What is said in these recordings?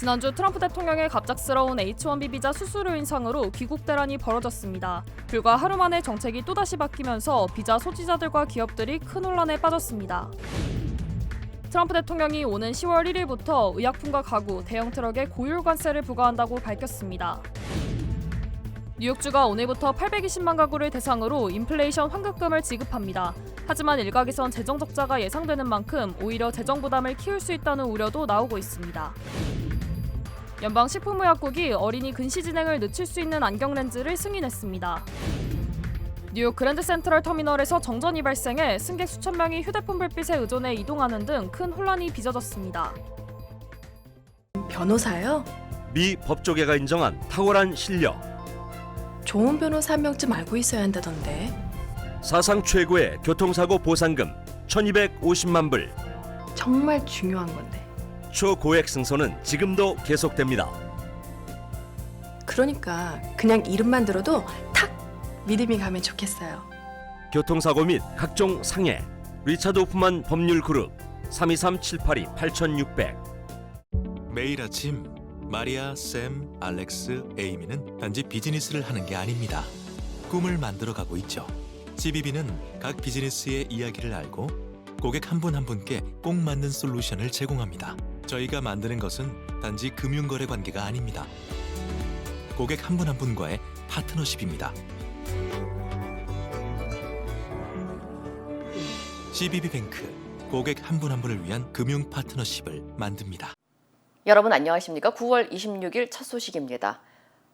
지난주 트럼프 대통령의 갑작스러운 H-1B 비자 수수료 인상으로 귀국 대란이 벌어졌습니다. 불과 하루 만에 정책이 또다시 바뀌면서 비자 소지자들과 기업들이 큰 혼란에 빠졌습니다. 트럼프 대통령이 오는 10월 1일부터 의약품과 가구, 대형 트럭에 고율 관세를 부과한다고 밝혔습니다. 뉴욕주가 오늘부터 820만 가구를 대상으로 인플레이션 환급금을 지급합니다. 하지만 일각에선 재정 적자가 예상되는 만큼 오히려 재정 부담을 키울 수 있다는 우려도 나오고 있습니다. 연방식품의약국이 어린이 근시 진행을 늦출 수 있는 안경 렌즈를 승인했습니다. 뉴욕 그랜드 센트럴 터미널에서 정전이 발생해 승객 수천 명이 휴대폰 불빛에 의존해 이동하는 등 큰 혼란이 빚어졌습니다. 변호사요? 미 법조계가 인정한 탁월한 실력. 좋은 변호사 한 명쯤 알고 있어야 한다던데. 사상 최고의 교통사고 보상금 1,250만 불. 정말 중요한 건데. 초고액 승소는 지금도 계속됩니다. 그러니까 그냥 이름만 들어도 탁 믿음이 가면 좋겠어요. 교통사고 및 각종 상해. 리차드 호프만 법률그룹 323-782-8600. 매일 아침 마리아, 샘, 알렉스, 에이미는 단지 비즈니스를 하는 게 아닙니다. 꿈을 만들어가고 있죠. CBB는 각 비즈니스의 이야기를 알고 고객 한 분 한 분께 꼭 맞는 솔루션을 제공합니다. 저희가 만드는 것은 단지 금융거래 관계가 아닙니다. 고객 한 분 한 분과의 파트너십입니다. CBB뱅크, 고객 한 분 한 분을 위한 금융 파트너십을 만듭니다. 여러분 안녕하십니까? 9월 26일 첫 소식입니다.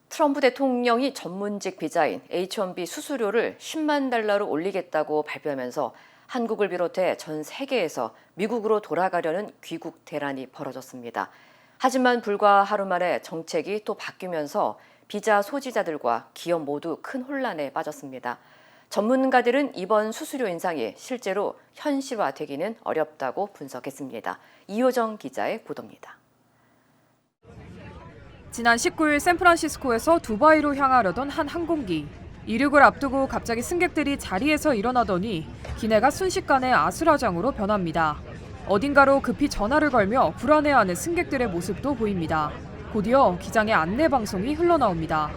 트럼프 대통령이 전문직 비자인 H-1B 수수료를 10만 달러로 올리겠다고 발표하면서 한국을 비롯해 전 세계에서 미국으로 돌아가려는 귀국 대란이 벌어졌습니다. 하지만 불과 하루 만에 정책이 또 바뀌면서 비자 소지자들과 기업 모두 큰 혼란에 빠졌습니다. 전문가들은 이번 수수료 인상이 실제로 현실화되기는 어렵다고 분석했습니다. 이효정 기자의 보도입니다. 지난 19일 샌프란시스코에서 두바이로 향하려던 한 항공기. 이륙을 앞두고 갑자기 승객들이 자리에서 일어나더니 기내가 순식간에 아수라장으로 변합니다. 어딘가로 급히 전화를 걸며 불안해하는 승객들의 모습도 보입니다. 곧이어 기장의 안내 방송이 흘러나옵니다.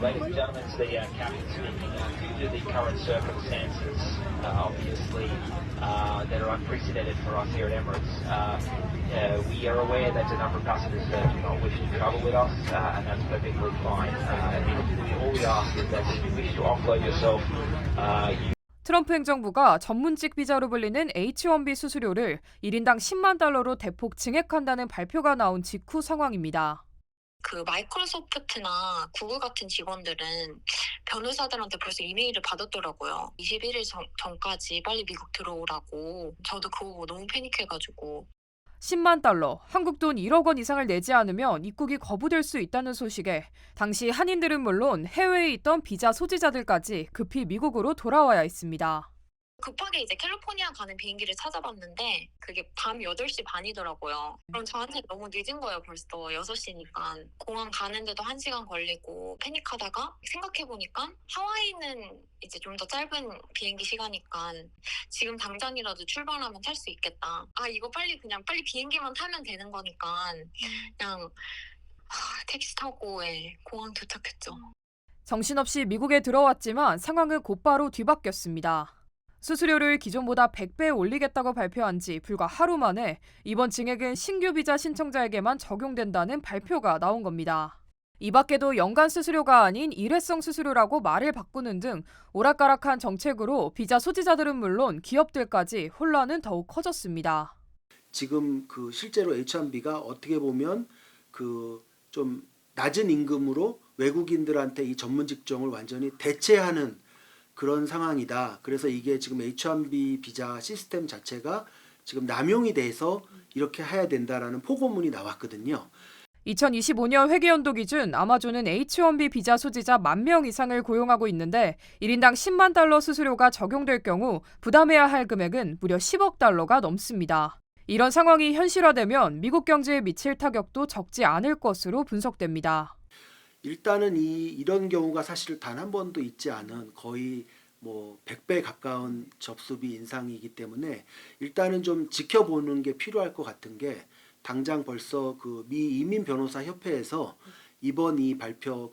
Ladies and gentlemen, it's the captain speaking. Due to the current circumstances, obviously, that are unprecedented for us here at Emirates, we are aware that a number of passengers do not wish to travel with us, and that's perfectly fine. All we ask is that if you wish to offload yourself, 트럼프 행정부가 전문직 비자로 불리는 H-1B 수수료를 1인당 10만 달러로 대폭 증액한다는 발표가 나온 직후 상황입니다. 마이크로소프트나 구글 같은 직원들은 변호사들한테 벌써 이메일을 받았더라고요. 21일 전까지 빨리 미국 들어오라고. 저도 그거 보고 너무 패닉해가지고. 10만 달러, 한국 돈 1억 원 이상을 내지 않으면 입국이 거부될 수 있다는 소식에 당시 한인들은 물론 해외에 있던 비자 소지자들까지 급히 미국으로 돌아와야 했습니다. 급하게 이제 캘리포니아 가는 비행기를 찾아봤는데 그게 밤 8시 반이더라고요. 그럼 저한테 너무 늦은 거예요. 벌써 6시니까. 공항 가는데도 1시간 걸리고 패닉하다가 생각해보니까 하와이는 이제 좀 더 짧은 비행기 시간이니까 지금 당장이라도 출발하면 탈 수 있겠다. 이거 빨리 비행기만 타면 되는 거니까 그냥 택시 타고 공항 도착했죠. 정신없이 미국에 들어왔지만 상황은 곧바로 뒤바뀌었습니다. 수수료를 기존보다 100배 올리겠다고 발표한 지 불과 하루 만에 이번 증액은 신규 비자 신청자에게만 적용된다는 발표가 나온 겁니다. 이 밖에도 연간 수수료가 아닌 일회성 수수료라고 말을 바꾸는 등 오락가락한 정책으로 비자 소지자들은 물론 기업들까지 혼란은 더욱 커졌습니다. 지금 실제로 H-1B가 어떻게 보면 좀 낮은 임금으로 외국인들한테 이 전문 직종을 완전히 대체하는 그런 상황이다. 그래서 이게 지금 H-1B 비자 시스템 자체가 지금 남용이 돼서 이렇게 해야 된다라는 포고문이 나왔거든요. 2025년 회계연도 기준 아마존은 H-1B 비자 소지자 10,000명 이상을 고용하고 있는데 1인당 10만 달러 수수료가 적용될 경우 부담해야 할 금액은 무려 10억 달러가 넘습니다. 이런 상황이 현실화되면 미국 경제에 미칠 타격도 적지 않을 것으로 분석됩니다. 일단은 이런 경우가 사실 단 한 번도 있지 않은 거의 100배 가까운 접수비 인상이기 때문에 일단은 좀 지켜보는 게 필요할 것 같은 게 당장 벌써 그 미 이민 변호사 협회에서 이번 이 발표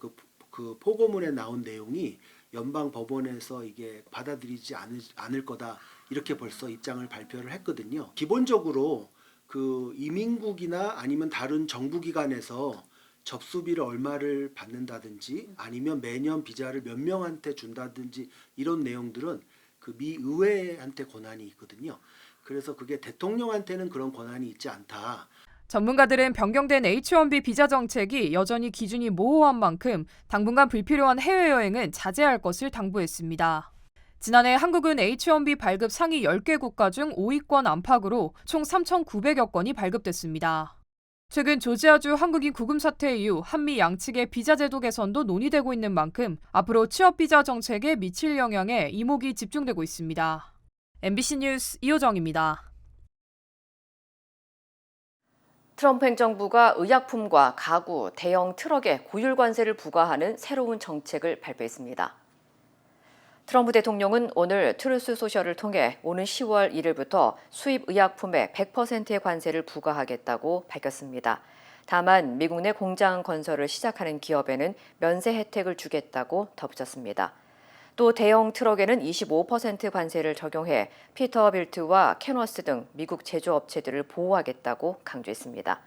그 포고문에 나온 내용이 연방 법원에서 이게 받아들이지 않을 거다 이렇게 벌써 입장을 발표를 했거든요. 기본적으로 그 이민국이나 아니면 다른 정부 기관에서 접수비를 얼마를 받는다든지 아니면 매년 비자를 몇 명한테 준다든지 이런 내용들은 그 미 의회한테 권한이 있거든요. 그래서 그게 대통령한테는 그런 권한이 있지 않다. 전문가들은 변경된 H-1B 비자 정책이 여전히 기준이 모호한 만큼 당분간 불필요한 해외여행은 자제할 것을 당부했습니다. 지난해 한국은 H-1B 발급 상위 10개 국가 중 5위권 안팎으로 총 3,900여 건이 발급됐습니다. 최근 조지아주 한국인 구금 사태 이후 한미 양측의 비자 제도 개선도 논의되고 있는 만큼 앞으로 취업 비자 정책에 미칠 영향에 이목이 집중되고 있습니다. MBC 뉴스 이호정입니다. 트럼프 행정부가 의약품과 가구, 대형 트럭에 고율 관세를 부과하는 새로운 정책을 발표했습니다. 트럼프 대통령은 오늘 트루스 소셜을 통해 오는 10월 1일부터 수입 의약품에 100%의 관세를 부과하겠다고 밝혔습니다. 다만 미국 내 공장 건설을 시작하는 기업에는 면세 혜택을 주겠다고 덧붙였습니다. 또 대형 트럭에는 25% 관세를 적용해 피터빌트와 캐너스 등 미국 제조업체들을 보호하겠다고 강조했습니다.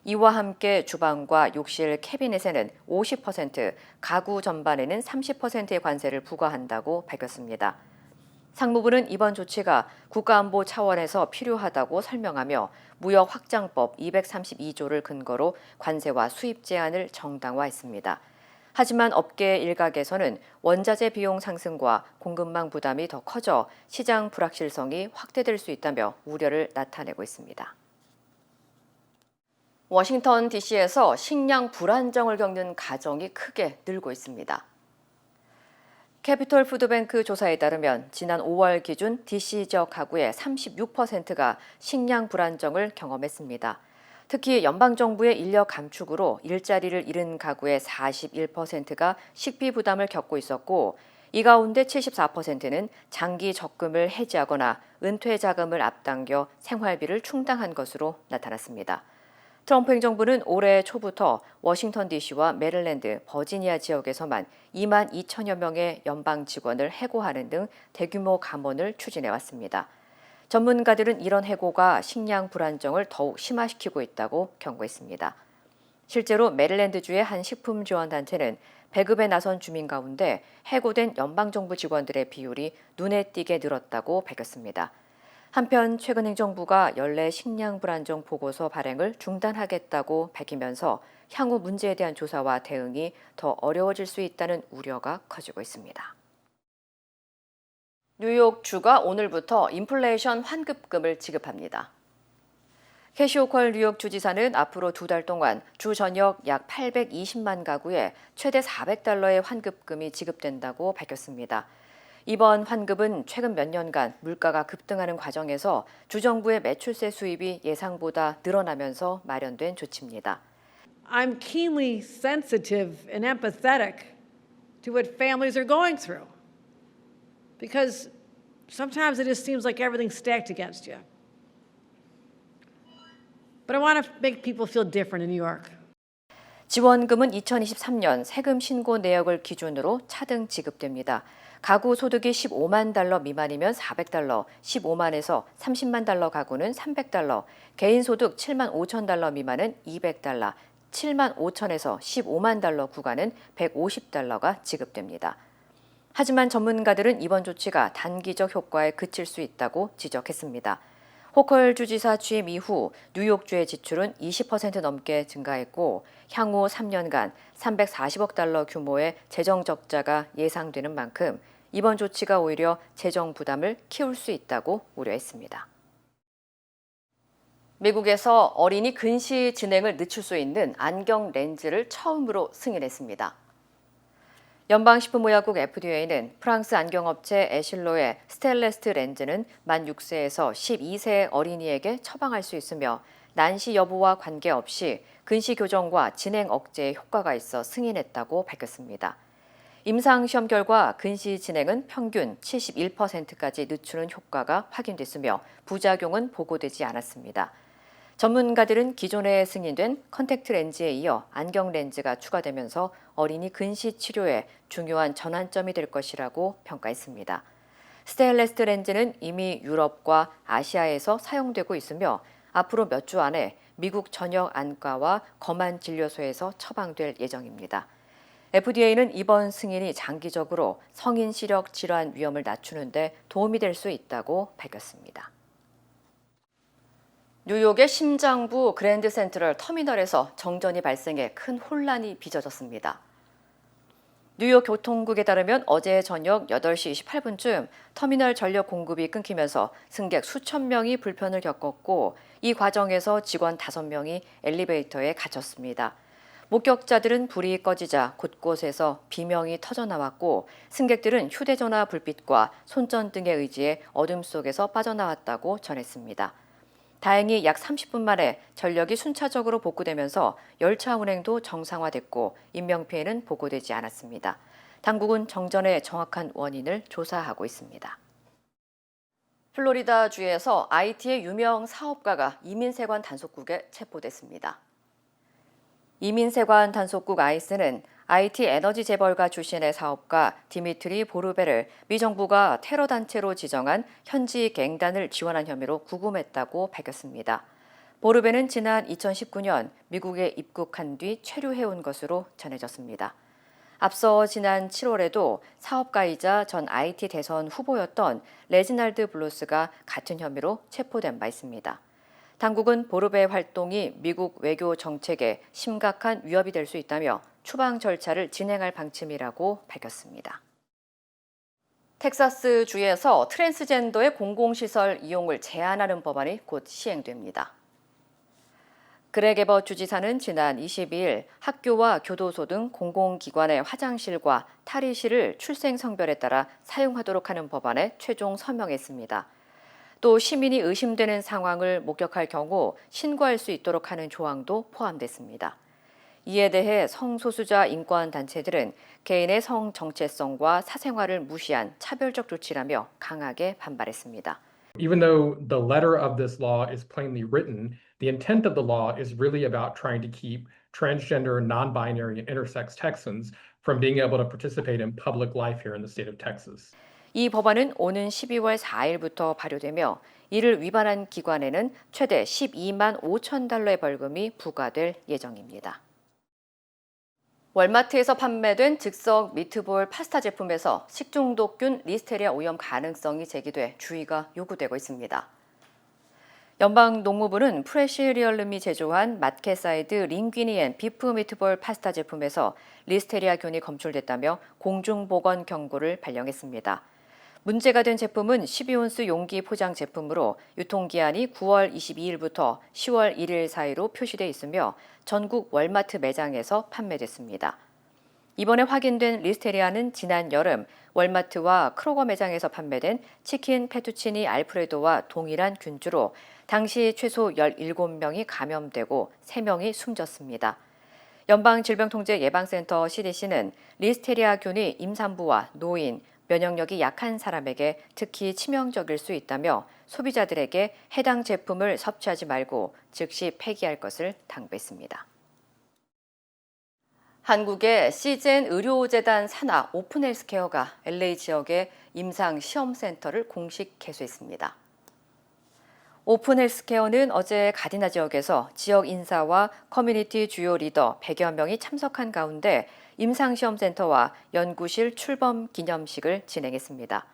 이와 함께 주방과 욕실 캐비넷에는 50%, 가구 전반에는 30%의 관세를 부과한다고 밝혔습니다. 상무부는 이번 조치가 국가안보 차원에서 필요하다고 설명하며 무역 확장법 232조를 근거로 관세와 수입 제한을 정당화했습니다. 하지만 업계 일각에서는 원자재 비용 상승과 공급망 부담이 더 커져 시장 불확실성이 확대될 수 있다며 우려를 나타내고 있습니다. 워싱턴 DC에서 식량 불안정을 겪는 가정이 크게 늘고 있습니다. 캐피톨 푸드뱅크 조사에 따르면 지난 5월 기준 DC 지역 가구의 36%가 식량 불안정을 경험했습니다. 특히 연방정부의 인력 감축으로 일자리를 잃은 가구의 41%가 식비 부담을 겪고 있었고 이 가운데 74%는 장기 적금을 해지하거나 은퇴 자금을 앞당겨 생활비를 충당한 것으로 나타났습니다. 트럼프 행정부는 올해 초부터 워싱턴 DC와 메릴랜드, 버지니아 지역에서만 2만 2천여 명의 연방 직원을 해고하는 등 대규모 감원을 추진해왔습니다. 전문가들은 이런 해고가 식량 불안정을 더욱 심화시키고 있다고 경고했습니다. 실제로 메릴랜드주의 한 식품 지원 단체는 배급에 나선 주민 가운데 해고된 연방정부 직원들의 비율이 눈에 띄게 늘었다고 밝혔습니다. 한편 최근 행정부가 연례 식량 불안정 보고서 발행을 중단하겠다고 밝히면서 향후 문제에 대한 조사와 대응이 더 어려워질 수 있다는 우려가 커지고 있습니다. 뉴욕주가 오늘부터 인플레이션 환급금을 지급합니다. 캐시 호컬 뉴욕 주지사는 앞으로 2달 동안 주 전역 약 820만 가구에 최대 $400의 환급금이 지급된다고 밝혔습니다. 이번 환급은 최근 몇 년간 물가가 급등하는 과정에서 주정부의 매출세 수입이 예상보다 늘어나면서 마련된 조치입니다. I'm keenly sensitive and empathetic to what families are going through. Because sometimes it just seems like everything's stacked against you. But I want to make people feel different in New York. 지원금은 2023년 세금 신고 내역을 기준으로 차등 지급됩니다. 가구 소득이 $15만 미만이면 $400, 15만에서 30만 달러 가구는 $300, 개인 소득 $7만 5천 미만은 $200, 7만 5천에서 15만 달러 구간은 $150가 지급됩니다. 하지만 전문가들은 이번 조치가 단기적 효과에 그칠 수 있다고 지적했습니다. 호컬 주지사 취임 이후 뉴욕주의 지출은 20% 넘게 증가했고 향후 3년간 340억 달러 규모의 재정 적자가 예상되는 만큼 이번 조치가 오히려 재정 부담을 키울 수 있다고 우려했습니다. 미국에서 어린이 근시 진행을 늦출 수 있는 안경 렌즈를 처음으로 승인했습니다. 연방식품의약국 FDA는 프랑스 안경업체 에실로의 스텔레스트 렌즈는 만 6세에서 12세 어린이에게 처방할 수 있으며 난시 여부와 관계없이 근시 교정과 진행 억제에 효과가 있어 승인했다고 밝혔습니다. 임상시험 결과 근시 진행은 평균 71%까지 늦추는 효과가 확인됐으며 부작용은 보고되지 않았습니다. 전문가들은 기존에 승인된 컨택트 렌즈에 이어 안경 렌즈가 추가되면서 어린이 근시 치료에 중요한 전환점이 될 것이라고 평가했습니다. 스테인리스 렌즈는 이미 유럽과 아시아에서 사용되고 있으며 앞으로 몇 주 안에 미국 전역 안과와 검안 진료소에서 처방될 예정입니다. FDA는 이번 승인이 장기적으로 성인 시력 질환 위험을 낮추는 데 도움이 될 수 있다고 밝혔습니다. 뉴욕의 심장부 그랜드 센트럴 터미널에서 정전이 발생해 큰 혼란이 빚어졌습니다. 뉴욕 교통국에 따르면 어제 저녁 8시 28분쯤 터미널 전력 공급이 끊기면서 승객 수천 명이 불편을 겪었고 이 과정에서 직원 5명이 엘리베이터에 갇혔습니다. 목격자들은 불이 꺼지자 곳곳에서 비명이 터져나왔고 승객들은 휴대전화 불빛과 손전 등에 의지해 어둠 속에서 빠져나왔다고 전했습니다. 다행히 약 30분 만에 전력이 순차적으로 복구되면서 열차 운행도 정상화됐고 인명피해는 보고되지 않았습니다. 당국은 정전의 정확한 원인을 조사하고 있습니다. 플로리다주에서 IT의 유명 사업가가 이민세관 단속국에 체포됐습니다. 이민세관 단속국 아이스는 IT 에너지 재벌가 출신의 사업가 디미트리 보르베를 미 정부가 테러 단체로 지정한 현지 갱단을 지원한 혐의로 구금했다고 밝혔습니다. 보르베는 지난 2019년 미국에 입국한 뒤 체류해온 것으로 전해졌습니다. 앞서 지난 7월에도 사업가이자 전 IT 대선 후보였던 레지날드 블루스가 같은 혐의로 체포된 바 있습니다. 당국은 보르베의 활동이 미국 외교 정책에 심각한 위협이 될 수 있다며 추방 절차를 진행할 방침이라고 밝혔습니다. 텍사스주에서 트랜스젠더의 공공시설 이용을 제한하는 법안이 곧 시행됩니다. 그렉 에버트 주지사는 지난 22일 학교와 교도소 등 공공기관의 화장실과 탈의실을 출생 성별에 따라 사용하도록 하는 법안에 최종 서명했습니다. 또 시민이 의심되는 상황을 목격할 경우 신고할 수 있도록 하는 조항도 포함됐습니다. 이에 대해 성소수자 인권단체들은 개인의 성 정체성과 사생활을 무시한 차별적 조치라며 강하게 반발했습니다. Even though the letter of this law is plainly written, the intent of the law is really about trying to keep transgender, non-binary, and intersex Texans from being able to participate in public life here in the state of Texas. 이 법안은 오는 12월 4일부터 발효되며 이를 위반한 기관에는 최대 12만 5천 달러의 벌금이 부과될 예정입니다. 월마트에서 판매된 즉석 미트볼 파스타 제품에서 식중독균 리스테리아 오염 가능성이 제기돼 주의가 요구되고 있습니다. 연방농무부는 프레시리얼름이 제조한 마켓사이드 링귀니 앤 비프 미트볼 파스타 제품에서 리스테리아균이 검출됐다며 공중보건 경고를 발령했습니다. 문제가 된 제품은 12온스 용기 포장 제품으로 유통기한이 9월 22일부터 10월 1일 사이로 표시돼 있으며 전국 월마트 매장에서 판매됐습니다. 이번에 확인된 리스테리아는 지난 여름 월마트와 크로거 매장에서 판매된 치킨 페투치니 알프레도와 동일한 균주로 당시 최소 17명이 감염되고 3명이 숨졌습니다. 연방질병통제예방센터 CDC는 리스테리아균이 임산부와 노인, 면역력이 약한 사람에게 특히 치명적일 수 있다며 소비자들에게 해당 제품을 섭취하지 말고 즉시 폐기할 것을 당부했습니다. 한국의 시젠 의료재단 산하 오픈헬스케어가 LA 지역의 임상시험센터를 공식 개소했습니다. 오픈헬스케어는 어제 가디나 지역에서 지역 인사와 커뮤니티 주요 리더 100여 명이 참석한 가운데 임상시험센터와 연구실 출범 기념식을 진행했습니다.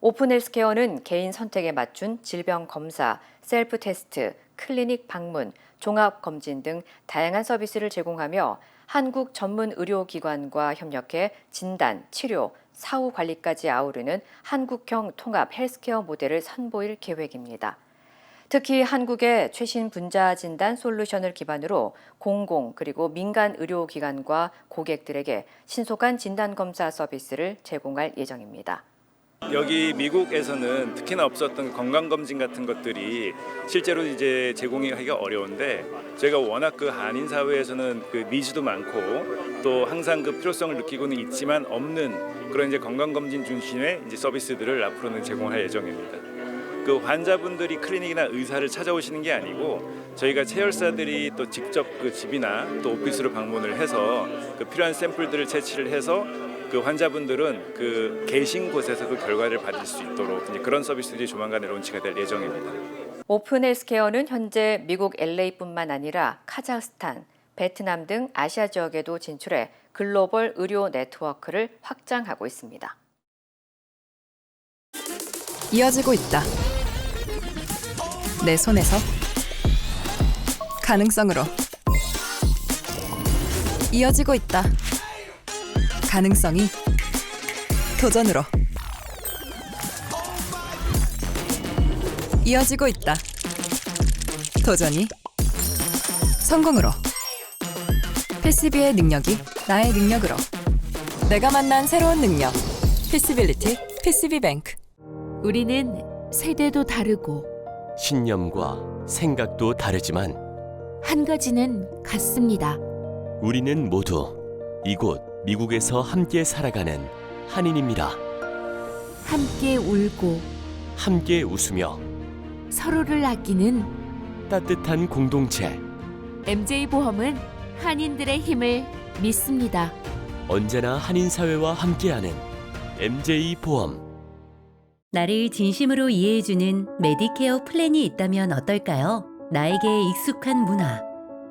오픈헬스케어는 개인 선택에 맞춘 질병 검사, 셀프 테스트, 클리닉 방문, 종합검진 등 다양한 서비스를 제공하며 한국 전문 의료기관과 협력해 진단, 치료, 사후 관리까지 아우르는 한국형 통합 헬스케어 모델을 선보일 계획입니다. 특히 한국의 최신 분자 진단 솔루션을 기반으로 공공 그리고 민간 의료기관과 고객들에게 신속한 진단검사 서비스를 제공할 예정입니다. 여기 미국에서는 특히나 없었던 건강검진 같은 것들이 실제로 이제 제공하기가 어려운데 저희가 워낙 그 한인 사회에서는 그 니즈도 많고 또 항상 그 필요성을 느끼고는 있지만 없는 그런 이제 건강검진 중심의 이제 서비스들을 앞으로는 제공할 예정입니다. 그 환자분들이 클리닉이나 의사를 찾아오시는 게 아니고 저희가 채열사들이 또 직접 그 집이나 또 오피스로 방문을 해서 그 필요한 샘플들을 채취를 해서 그 환자분들은 그 계신 곳에서 그 결과를 받을 수 있도록 이제 그런 서비스들이 조만간에 론치가 될 예정입니다. 오픈 헬스케어는 현재 미국 LA뿐만 아니라 카자흐스탄, 베트남 등 아시아 지역에도 진출해 글로벌 의료 네트워크를 확장하고 있습니다. 이어지고 있다. 내 손에서 가능성으로 이어지고 있다. 가능성이 도전으로 이어지고 있다. 도전이 성공으로. PCB의 능력이 나의 능력으로. 내가 만난 새로운 능력. PC빌리티 PCB뱅크. 우리는 세대도 다르고 신념과 생각도 다르지만 한 가지는 같습니다. 우리는 모두 이곳 미국에서 함께 살아가는 한인입니다. 함께 울고 함께 웃으며 서로를 아끼는 따뜻한 공동체. MJ보험은 한인들의 힘을 믿습니다. 언제나 한인 사회와 함께하는 MJ보험. 나를 진심으로 이해해주는 메디케어 플랜이 있다면 어떨까요? 나에게 익숙한 문화,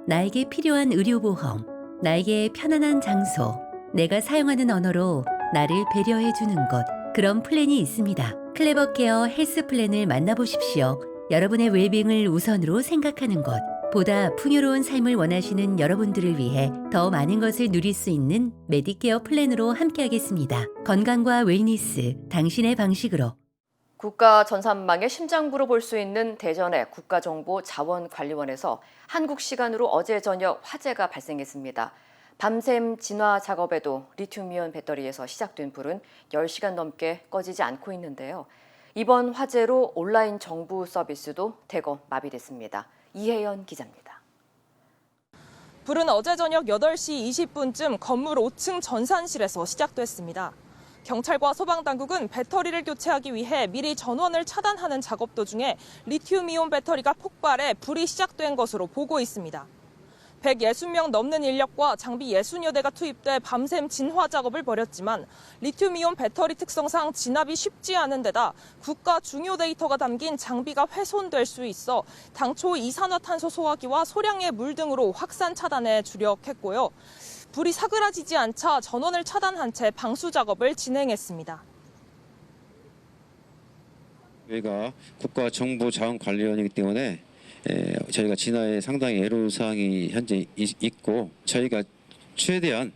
나에게 필요한 의료보험, 나에게 편안한 장소, 내가 사용하는 언어로 나를 배려해주는 곳, 그런 플랜이 있습니다. 클레버케어 헬스 플랜을 만나보십시오. 여러분의 웰빙을 우선으로 생각하는 곳, 보다 풍요로운 삶을 원하시는 여러분들을 위해 더 많은 것을 누릴 수 있는 메디케어 플랜으로 함께하겠습니다. 건강과 웰니스, 당신의 방식으로. 국가 전산망의 심장부로 볼 수 있는 대전의 국가정보자원관리원에서 한국 시간으로 어제 저녁 화재가 발생했습니다. 밤샘 진화 작업에도 리튬이온 배터리에서 시작된 불은 10시간 넘게 꺼지지 않고 있는데요. 이번 화재로 온라인 정부 서비스도 대거 마비됐습니다. 이혜연 기자입니다. 불은 어제 저녁 8시 20분쯤 건물 5층 전산실에서 시작됐습니다. 경찰과 소방당국은 배터리를 교체하기 위해 미리 전원을 차단하는 작업 도중에 리튬이온 배터리가 폭발해 불이 시작된 것으로 보고 있습니다. 160명 넘는 인력과 장비 60여 대가 투입돼 밤샘 진화 작업을 벌였지만 리튬이온 배터리 특성상 진압이 쉽지 않은 데다 국가 중요 데이터가 담긴 장비가 훼손될 수 있어 당초 이산화탄소 소화기와 소량의 물 등으로 확산 차단에 주력했고요. 불이 사그라지지 않자 전원을 차단한 채 방수 작업을 진행했습니다. 저희가 국가정보자원관리원이기 때문에 저희가 진화에 상당히 애로사항이 현재 있고 저희가 최대한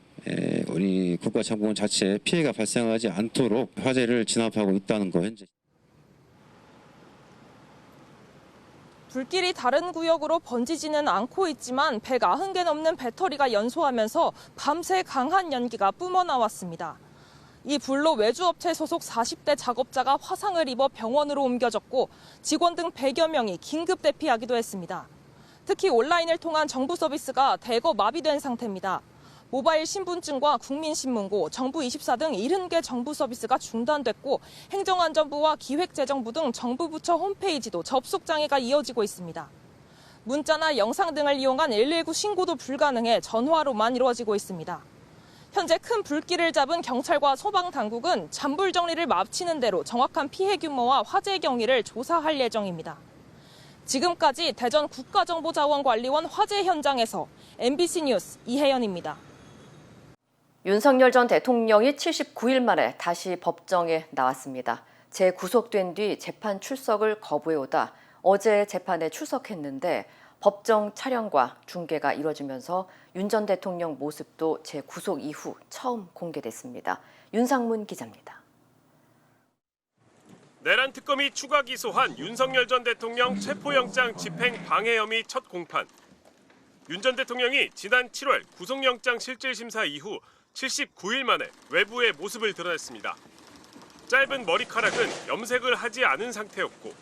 우리 국가정보원 자체에 피해가 발생하지 않도록 화재를 진압하고 있다는 거 현재. 불길이 다른 구역으로 번지지는 않고 있지만 190개 넘는 배터리가 연소하면서 밤새 강한 연기가 뿜어나왔습니다. 이 불로 외주업체 소속 40대 작업자가 화상을 입어 병원으로 옮겨졌고 직원 등 100여 명이 긴급 대피하기도 했습니다. 특히 온라인을 통한 정부 서비스가 대거 마비된 상태입니다. 모바일 신분증과 국민신문고, 정부24 등 70개 정부 서비스가 중단됐고 행정안전부와 기획재정부 등 정부 부처 홈페이지도 접속 장애가 이어지고 있습니다. 문자나 영상 등을 이용한 119 신고도 불가능해 전화로만 이루어지고 있습니다. 현재 큰 불길을 잡은 경찰과 소방당국은 잔불 정리를 마치는 대로 정확한 피해 규모와 화재 경위를 조사할 예정입니다. 지금까지 대전 국가정보자원관리원 화재 현장에서 MBC 뉴스 이혜연입니다. 윤석열 전 대통령이 79일 만에 다시 법정에 나왔습니다. 재구속된 뒤 재판 출석을 거부해오다 어제 재판에 출석했는데 법정 촬영과 중계가 이뤄지면서 윤 전 대통령 모습도 재구속 이후 처음 공개됐습니다. 윤상문 기자입니다. 내란 특검이 추가 기소한 윤석열 전 대통령 체포영장 집행 방해 혐의 첫 공판. 윤 전 대통령이 지난 7월 구속영장 실질심사 이후 79일 만에 외부의 모습을 드러냈습니다. 짧은 머리카락은 염색을 하지 않은 상태였고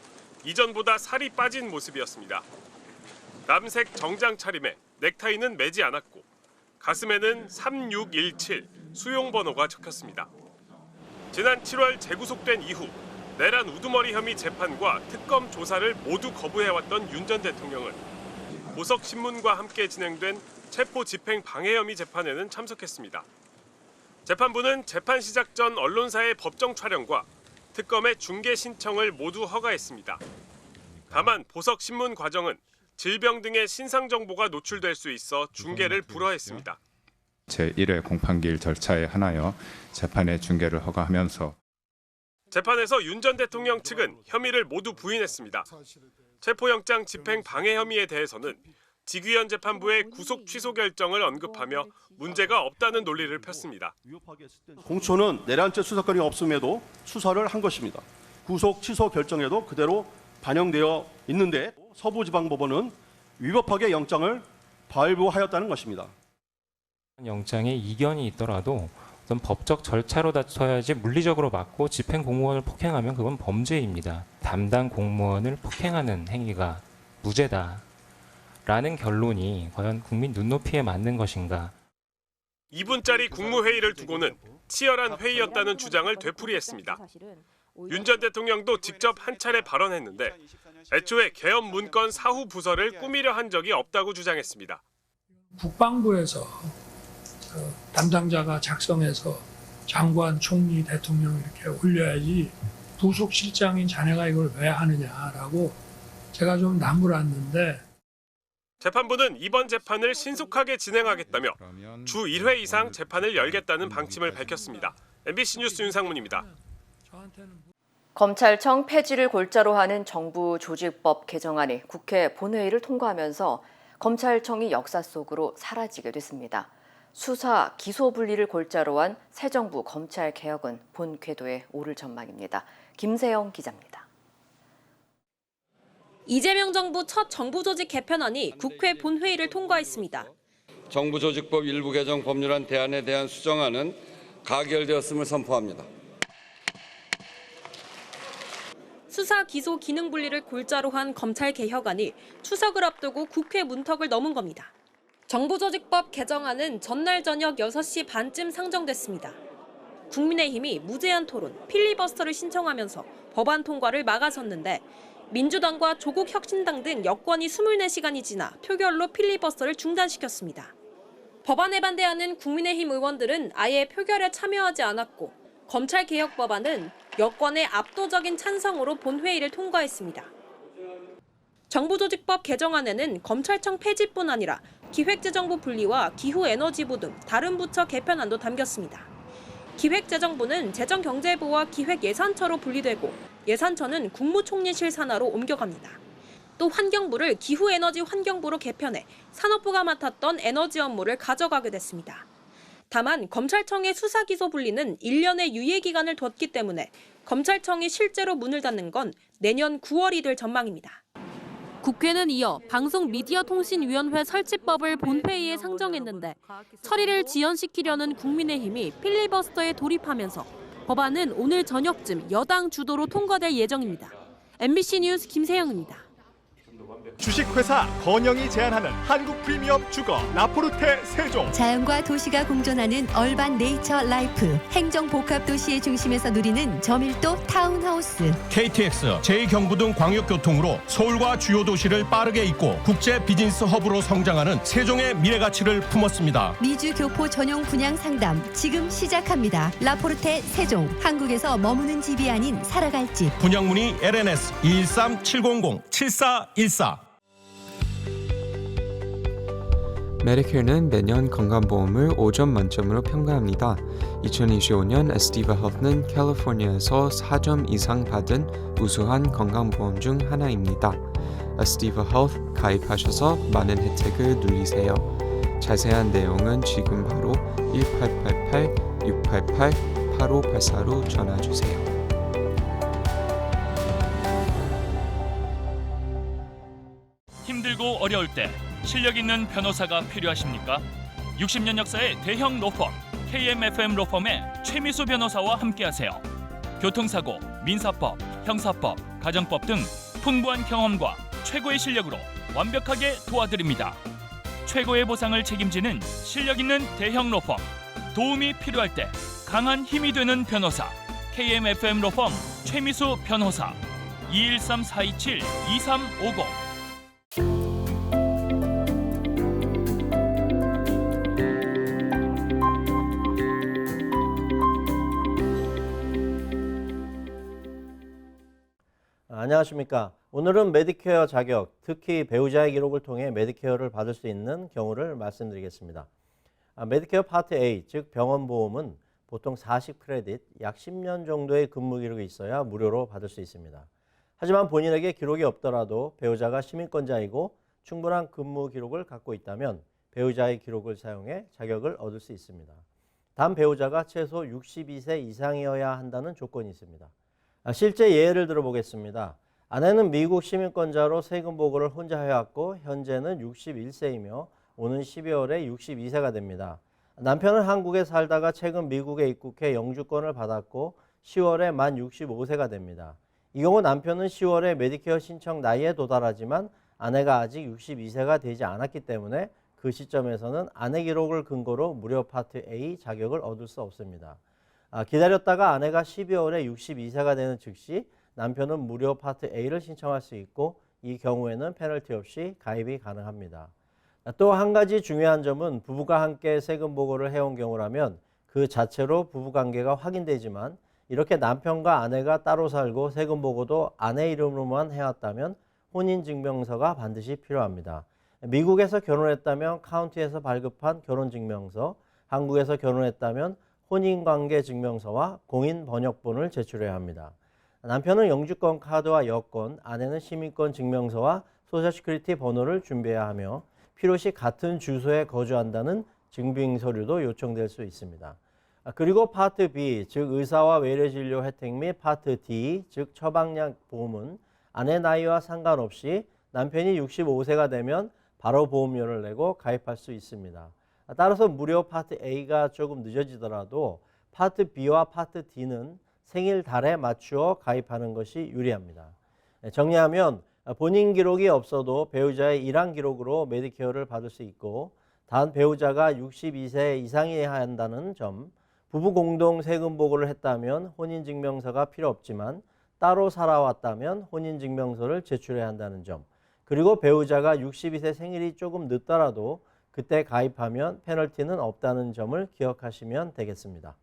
이전보다 살이 빠진 모습이었습니다. 남색 정장 차림에 넥타이는 매지 않았고 가슴에는 3617 수용번호가 적혔습니다. 지난 7월 재구속된 이후 내란 우두머리 혐의 재판과 특검 조사를 모두 거부해왔던 윤 전 대통령은 보석신문과 함께 진행된 체포 집행 방해 혐의 재판에는 참석했습니다. 재판부는 재판 시작 전 언론사의 법정 촬영과 특검의 중계 신청을 모두 허가했습니다. 다만 보석신문 과정은 질병 등의 신상 정보가 노출될 수 있어 중계를 불허했습니다. 제1회 공판기일 절차에 한하여 재판의 중계를 허가하면서 재판에서 윤 전 대통령 측은 혐의를 모두 부인했습니다. 체포영장 집행 방해 혐의에 대해서는 지귀현 재판부의 구속 취소 결정을 언급하며 문제가 없다는 논리를 폈습니다. 공초는 내란죄 수사권이 없음에도 수사를 한 것입니다. 구속 취소 결정에도 그대로 반영되어 있는데 서부지방법원은 위법하게 영장을 발부하였다는 것입니다. 영장에 이견이 있더라도 어떤 법적 절차로 다퉈야지 물리적으로 막고 집행 공무원을 폭행하면 그건 범죄입니다. 담당 공무원을 폭행하는 행위가 무죄다라는 결론이 과연 국민 눈높이에 맞는 것인가? 2분짜리 국무회의를 두고는 치열한 회의였다는 주장을 되풀이했습니다. 윤 전 대통령도 직접 한 차례 발언했는데 애초에 계엄 문건 사후 부서를 꾸미려 한 적이 없다고 주장했습니다. 국방부에서 담당자가 작성해서 장관, 총리, 대통령 이렇게 올려야지 부속실장인 자네가 이걸 왜 하느냐라고 제가 좀 나무랐는데 재판부는 이번 재판을 신속하게 진행하겠다며 주 1회 이상 재판을 열겠다는 방침을 밝혔습니다. MBC 뉴스 윤상문입니다. 검찰청 폐지를 골자로 하는 정부 조직법 개정안이 국회 본회의를 통과하면서 검찰청이 역사 속으로 사라지게 됐습니다. 수사, 기소 분리를 골자로 한 새 정부 검찰 개혁은 본 궤도에 오를 전망입니다. 김세영 기자입니다. 이재명 정부 첫 정부조직 개편안이 국회 본회의를 통과했습니다. 정부조직법 일부 개정 법률안 대안에 대한 수정안은 가결되었음을 선포합니다. 수사, 기소 기능 분리를 골자로 한 검찰 개혁안이 추석을 앞두고 국회 문턱을 넘은 겁니다. 정부조직법 개정안은 전날 저녁 6시 반쯤 상정됐습니다. 국민의힘이 무제한 토론, 필리버스터를 신청하면서 법안 통과를 막아섰는데 민주당과 조국혁신당 등 여권이 24시간이 지나 표결로 필리버스터를 중단시켰습니다. 법안에 반대하는 국민의힘 의원들은 아예 표결에 참여하지 않았고 검찰개혁 법안은 여권의 압도적인 찬성으로 본회의를 통과했습니다. 정부조직법 개정안에는 검찰청 폐지뿐 아니라 기획재정부 분리와 기후에너지부 등 다른 부처 개편안도 담겼습니다. 기획재정부는 재정경제부와 기획예산처로 분리되고 예산처는 국무총리실 산하로 옮겨갑니다. 또 환경부를 기후에너지 환경부로 개편해 산업부가 맡았던 에너지 업무를 가져가게 됐습니다. 다만 검찰청의 수사기소 분리는 1년의 유예기간을 뒀기 때문에 검찰청이 실제로 문을 닫는 건 내년 9월이 될 전망입니다. 국회는 이어 방송미디어통신위원회 설치법을 본회의에 상정했는데 처리를 지연시키려는 국민의힘이 필리버스터에 돌입하면서 법안은 오늘 저녁쯤 여당 주도로 통과될 예정입니다. MBC 뉴스 김세영입니다. 주식회사 건영이 제안하는 한국 프리미엄 주거 라포르테 세종. 자연과 도시가 공존하는 얼반 네이처 라이프. 행정 복합 도시의 중심에서 누리는 저밀도 타운하우스. KTX, 제2경부 등 광역교통으로 서울과 주요 도시를 빠르게 잇고 국제 비즈니스 허브로 성장하는 세종의 미래가치를 품었습니다. 미주 교포 전용 분양 상담 지금 시작합니다. 라포르테 세종. 한국에서 머무는 집이 아닌 살아갈 집. 분양 문의 LNS 213-700-7414. 메디케어는 매년 건강보험을 5점 만점으로 평가합니다. 2025년 에스티바 헬스는 캘리포니아에서 4점 이상 받은 우수한 건강보험 중 하나입니다. 에스티바 헬스 가입하셔서 많은 혜택을 누리세요. 자세한 내용은 지금 바로 1888-688-8584로 전화주세요. 힘들고 어려울 때 실력 있는 변호사가 필요하십니까? 60년 역사의 대형 로펌 KMFM 로펌의 최미수 변호사와 함께하세요. 교통사고, 민사법, 형사법, 가정법 등 풍부한 경험과 최고의 실력으로 완벽하게 도와드립니다. 최고의 보상을 책임지는 실력 있는 대형 로펌. 도움이 필요할 때 강한 힘이 되는 변호사 KMFM 로펌 최미수 변호사 213-427-2350. 안녕하십니까. 오늘은 메디케어 자격, 특히 배우자의 기록을 통해 메디케어를 받을 수 있는 경우를 말씀드리겠습니다. 메디케어 파트 A, 즉 병원보험은 보통 40크레딧, 약 10년 정도의 근무 기록이 있어야 무료로 받을 수 있습니다. 하지만 본인에게 기록이 없더라도 배우자가 시민권자이고 충분한 근무 기록을 갖고 있다면 배우자의 기록을 사용해 자격을 얻을 수 있습니다. 단 배우자가 최소 62세 이상이어야 한다는 조건이 있습니다. 실제 예를 들어보겠습니다. 아내는 미국 시민권자로 세금 보고를 혼자 해왔고 현재는 61세이며 오는 12월에 62세가 됩니다. 남편은 한국에 살다가 최근 미국에 입국해 영주권을 받았고 10월에 만 65세가 됩니다. 이 경우 남편은 10월에 메디케어 신청 나이에 도달하지만 아내가 아직 62세가 되지 않았기 때문에 그 시점에서는 아내 기록을 근거로 무료 파트 A 자격을 얻을 수 없습니다. 기다렸다가 아내가 12월에 62세가 되는 즉시 남편은 무료 파트 A를 신청할 수 있고 이 경우에는 페널티 없이 가입이 가능합니다. 또 한 가지 중요한 점은 부부가 함께 세금 보고를 해온 경우라면 그 자체로 부부관계가 확인되지만 이렇게 남편과 아내가 따로 살고 세금 보고도 아내 이름으로만 해왔다면 혼인증명서가 반드시 필요합니다. 미국에서 결혼했다면 카운티에서 발급한 결혼증명서, 한국에서 결혼했다면 혼인관계증명서와 공인번역본을 제출해야 합니다. 남편은 영주권 카드와 여권, 아내는 시민권 증명서와 소셜시큐리티 번호를 준비해야 하며 필요시 같은 주소에 거주한다는 증빙 서류도 요청될 수 있습니다. 그리고 파트 B, 즉 의사와 외래진료 혜택 및 파트 D, 즉 처방약 보험은 아내 나이와 상관없이 남편이 65세가 되면 바로 보험료를 내고 가입할 수 있습니다. 따라서 무료 파트 A가 조금 늦어지더라도 파트 B와 파트 D는 생일 달에 맞추어 가입하는 것이 유리합니다. 정리하면 본인 기록이 없어도 배우자의 일한 기록으로 메디케어를 받을 수 있고 단 배우자가 62세 이상이어야 한다는 점, 부부 공동 세금 보고를 했다면 혼인증명서가 필요 없지만 따로 살아왔다면 혼인증명서를 제출해야 한다는 점, 그리고 배우자가 62세 생일이 조금 늦더라도 그때 가입하면 페널티는 없다는 점을 기억하시면 되겠습니다.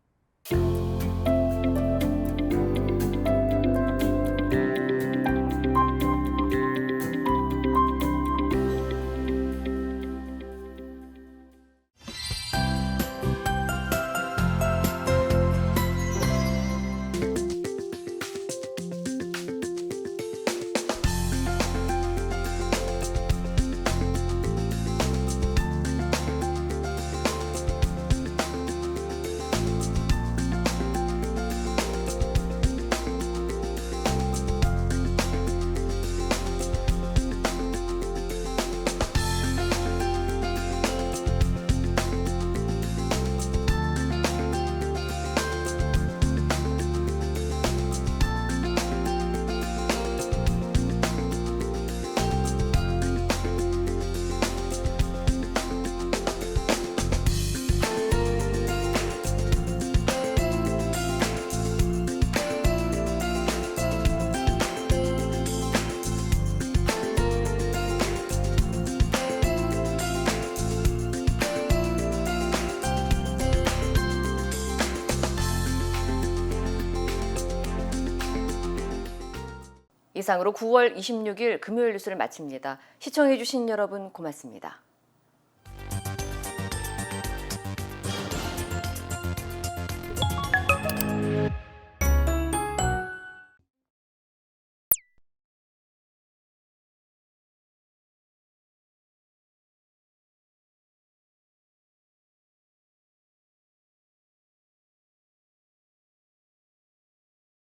이상으로 9월 26일 금요일 뉴스를 마칩니다. 시청해주신 여러분 고맙습니다.